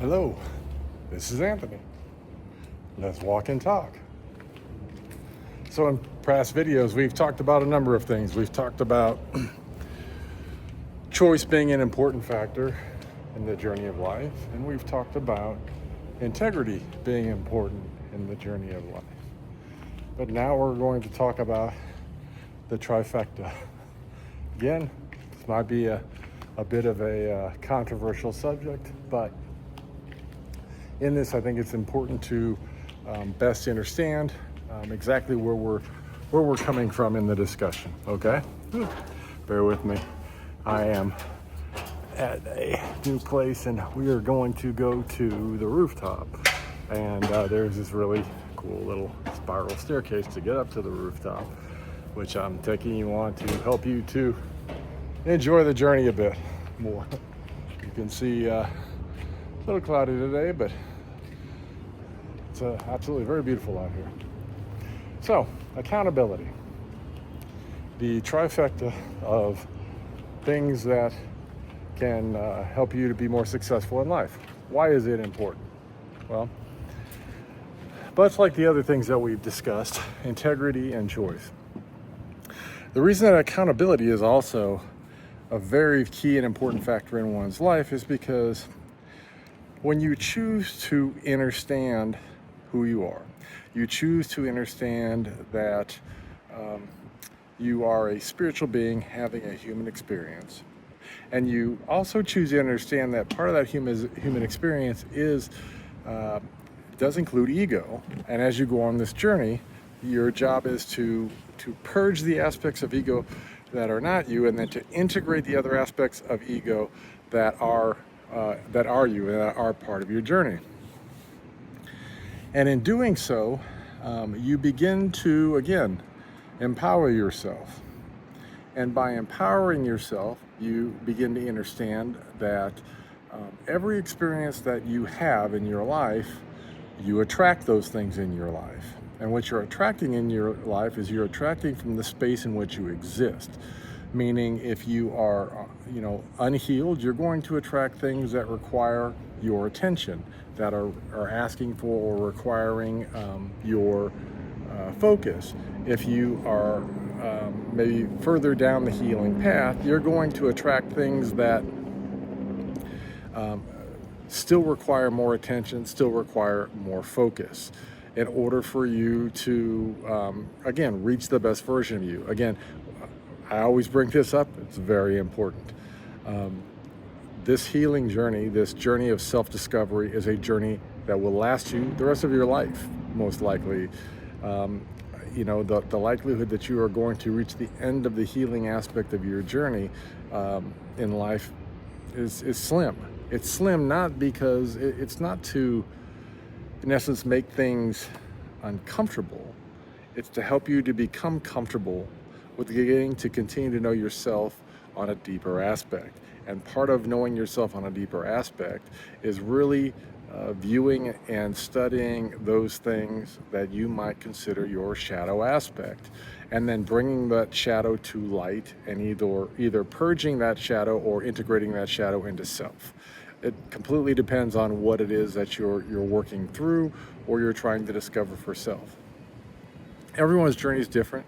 Hello, this is Anthony. Let's walk and talk. So in past videos, we've talked about a number of things. We've talked about choice being an important factor in the journey of life, and we've talked about integrity being important in the journey of life. But now we're going to talk about the trifecta. Again, this might be a bit of a controversial subject, but in this, I think it's important to best understand exactly where we're coming from in the discussion. Okay, bear with me. I am at a new place, and we are going to go to the rooftop. And there's this really cool little spiral staircase to get up to the rooftop, which I'm taking you on to help you to enjoy the journey a bit more. You can see a little cloudy today, but it's absolutely very beautiful out here. So, accountability. The trifecta of things that can help you to be more successful in life. Why is it important? Well, much like the other things that we've discussed, integrity and choice. The reason that accountability is also a very key and important factor in one's life is because when you choose to understand who you are, you choose to understand that you are a spiritual being having a human experience, and you also choose to understand that part of that human experience does include ego. And as you go on this journey, your job is to purge the aspects of ego that are not you, and then to integrate the other aspects of ego that are you and that are part of your journey. And in doing so, you begin to, again, empower yourself. And by empowering yourself, you begin to understand that every experience that you have in your life, you attract those things in your life. And what you're attracting in your life is you're attracting from the space in which you exist. Meaning, if you are, unhealed, you're going to attract things that require your attention, that are asking for or requiring your focus. If you are maybe further down the healing path, you're going to attract things that still require more attention, still require more focus in order for you to, again, reach the best version of you. Again, I always bring this up, it's very important. This healing journey, this journey of self-discovery, is a journey that will last you the rest of your life, most likely. The likelihood that you are going to reach the end of the healing aspect of your journey in life is slim. It's slim not because it's not to, in essence, make things uncomfortable. It's to help you to become comfortable with getting to continue to know yourself on a deeper aspect. And part of knowing yourself on a deeper aspect is really viewing and studying those things that you might consider your shadow aspect, and then bringing that shadow to light and either purging that shadow or integrating that shadow into self. It completely depends on what it is that you're working through or you're trying to discover for self. Everyone's journey is different.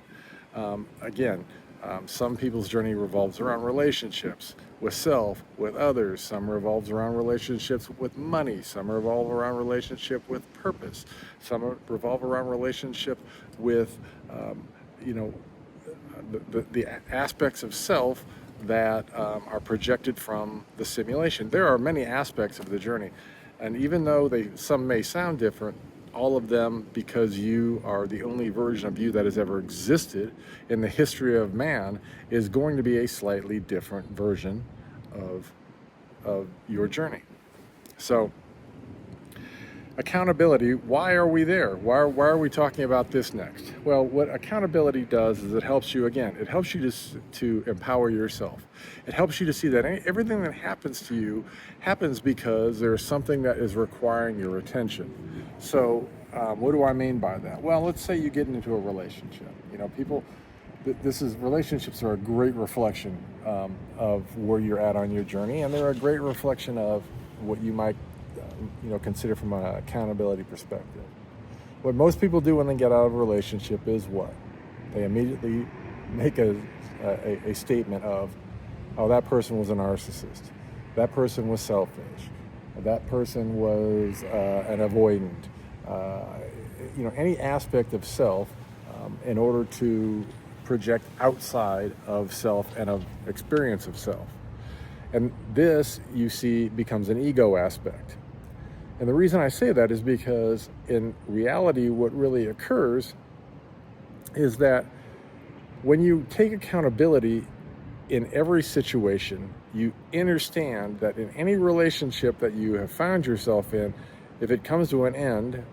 Some people's journey revolves around relationships with self, with others. Some revolves around relationships with money. Some revolve around relationship with purpose. Some revolve around relationship with, the aspects of self that are projected from the simulation. There are many aspects of the journey, and even though some may sound different, all of them, because you are the only version of you that has ever existed in the history of man, is going to be a slightly different version of your journey. So, accountability, why are we there? Why are we talking about this next? Well, what accountability does is it helps you to empower yourself. It helps you to see that everything that happens to you happens because there's something that is requiring your attention. So what do I mean by that? Well, let's say you get into a relationship. Relationships are a great reflection of where you're at on your journey, and they're a great reflection of what you might consider from an accountability perspective. What most people do when they get out of a relationship is what? They immediately make a statement of, oh, that person was a narcissist. That person was selfish. That person was an avoidant. Any aspect of self in order to project outside of self and of experience of self. And this, you see, becomes an ego aspect. And the reason I say that is because in reality, what really occurs is that when you take accountability in every situation, you understand that in any relationship that you have found yourself in, if it comes to an end,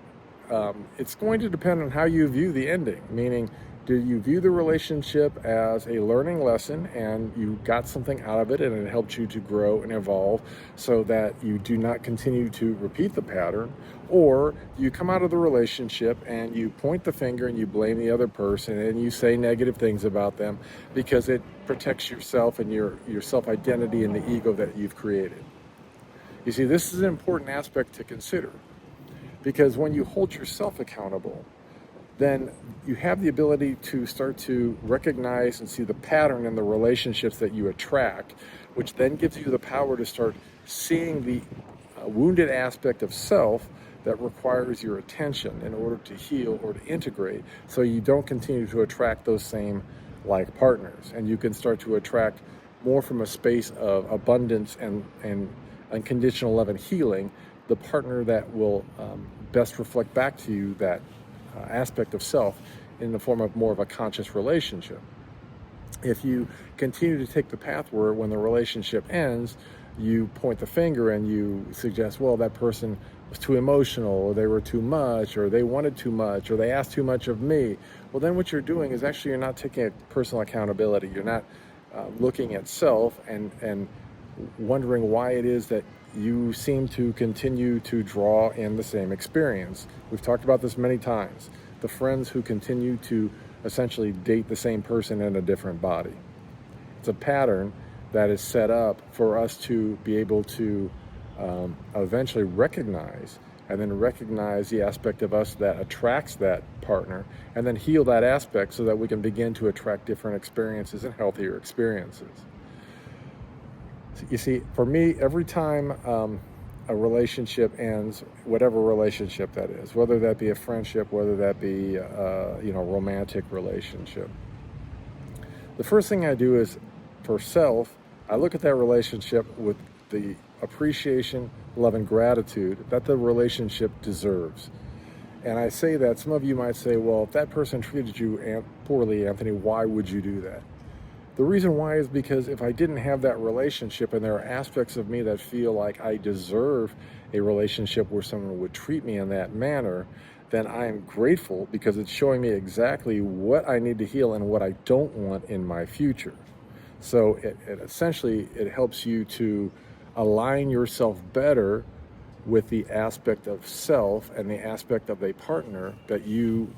it's going to depend on how you view the ending. Meaning, do you view the relationship as a learning lesson and you got something out of it and it helped you to grow and evolve so that you do not continue to repeat the pattern? Or you come out of the relationship and you point the finger and you blame the other person and you say negative things about them because it protects yourself and your self-identity and the ego that you've created? You see, this is an important aspect to consider, because when you hold yourself accountable, then you have the ability to start to recognize and see the pattern in the relationships that you attract, which then gives you the power to start seeing the wounded aspect of self that requires your attention in order to heal or to integrate, so you don't continue to attract those same like partners. And you can start to attract more from a space of abundance and unconditional love and healing, the partner that will best reflect back to you that aspect of self in the form of more of a conscious relationship. If you continue to take the path where when the relationship ends, you point the finger and you suggest, well, that person was too emotional, or they were too much, or they wanted too much, or they asked too much of me, well, then what you're doing is actually you're not taking personal accountability. You're not looking at self and wondering why it is that you seem to continue to draw in the same experience. We've talked about this many times. The friends who continue to essentially date the same person in a different body. It's a pattern that is set up for us to be able to eventually recognize, and then recognize the aspect of us that attracts that partner, and then heal that aspect so that we can begin to attract different experiences and healthier experiences. You see, for me, every time a relationship ends, whatever relationship that is, whether that be a friendship, whether that be a romantic relationship, the first thing I do is, for self, I look at that relationship with the appreciation, love, and gratitude that the relationship deserves. And I say that, some of you might say, well, if that person treated you poorly, Anthony, why would you do that? The reason why is because if I didn't have that relationship, and there are aspects of me that feel like I deserve a relationship where someone would treat me in that manner, then I am grateful, because it's showing me exactly what I need to heal and what I don't want in my future. So it essentially helps you to align yourself better with the aspect of self and the aspect of a partner that you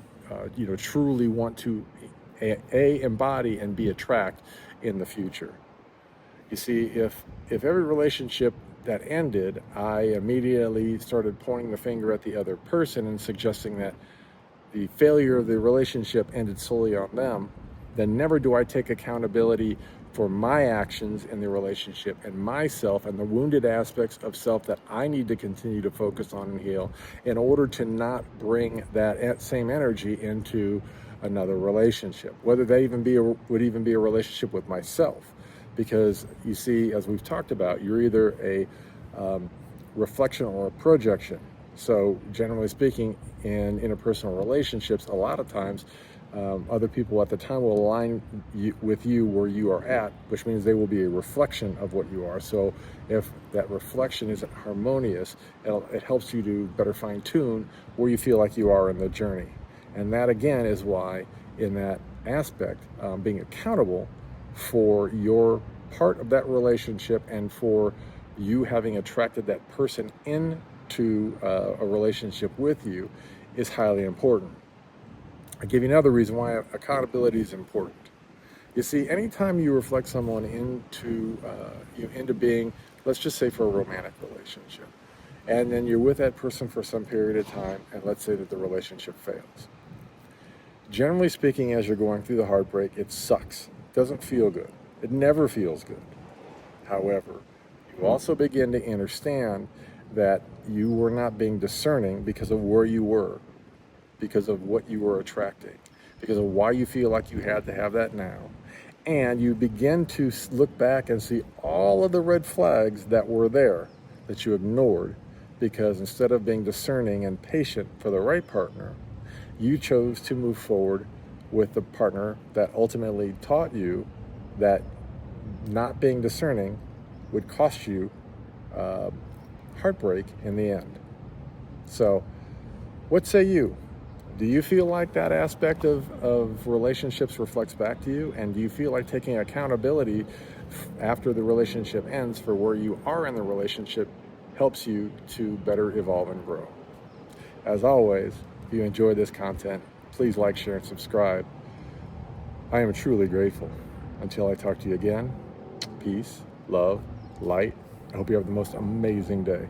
truly want to embody and be attract in the future. You see, if every relationship that ended, I immediately started pointing the finger at the other person and suggesting that the failure of the relationship ended solely on them, then never do I take accountability for my actions in the relationship and myself and the wounded aspects of self that I need to continue to focus on and heal in order to not bring that same energy into another relationship, whether that would even be a relationship with myself. Because you see, as we've talked about, you're either a reflection or a projection. So generally speaking, in interpersonal relationships, a lot of times other people at the time will align with you where you are at, which means they will be a reflection of what you are. So if that reflection isn't harmonious, it helps you to better fine tune where you feel like you are in the journey. And that again is why, in that aspect, being accountable for your part of that relationship and for you having attracted that person into a relationship with you is highly important. I'll give you another reason why accountability is important. You see, anytime you reflect someone into being, let's just say for a romantic relationship, and then you're with that person for some period of time, and let's say that the relationship fails. Generally speaking, as you're going through the heartbreak, it sucks. It doesn't feel good. It never feels good. However, you also begin to understand that you were not being discerning because of where you were, because of what you were attracting, because of why you feel like you had to have that now. And you begin to look back and see all of the red flags that were there that you ignored, because instead of being discerning and patient for the right partner, you chose to move forward with the partner that ultimately taught you that not being discerning would cost you heartbreak in the end. So, what say you? Do you feel like that aspect of relationships reflects back to you? And do you feel like taking accountability after the relationship ends for where you are in the relationship helps you to better evolve and grow? As always, if you enjoy this content, please like, share, and subscribe. I am truly grateful. Until I talk to you again, peace, love, light. I hope you have the most amazing day.